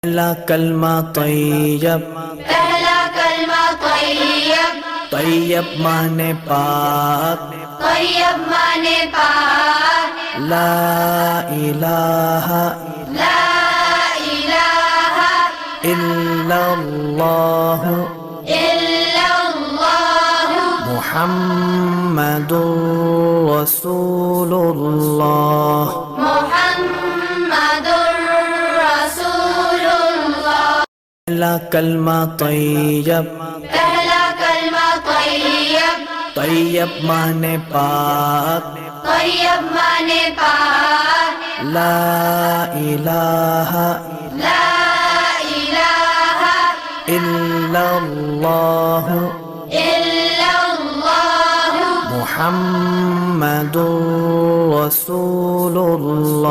पहला कलमा तैयब, पहला कलमा तैयब, तैयब माने पाक, तैयब माने पाक, ला इलाहा ला इलाहा इल्लल्लाह इल्लल्लाह मुहम्मदुर रसूलुल्लाह। मुहम्मदुर रसूलुल्लाह। पहला कलमा तैयब, पहला कलमा तैयब, तैयब माने पाक, तैयब माने पाक, ला इलाहा ला इलाहा इल्लल्लाह इल्लल्लाह मुहम्मदुर रसूलुल्लाह।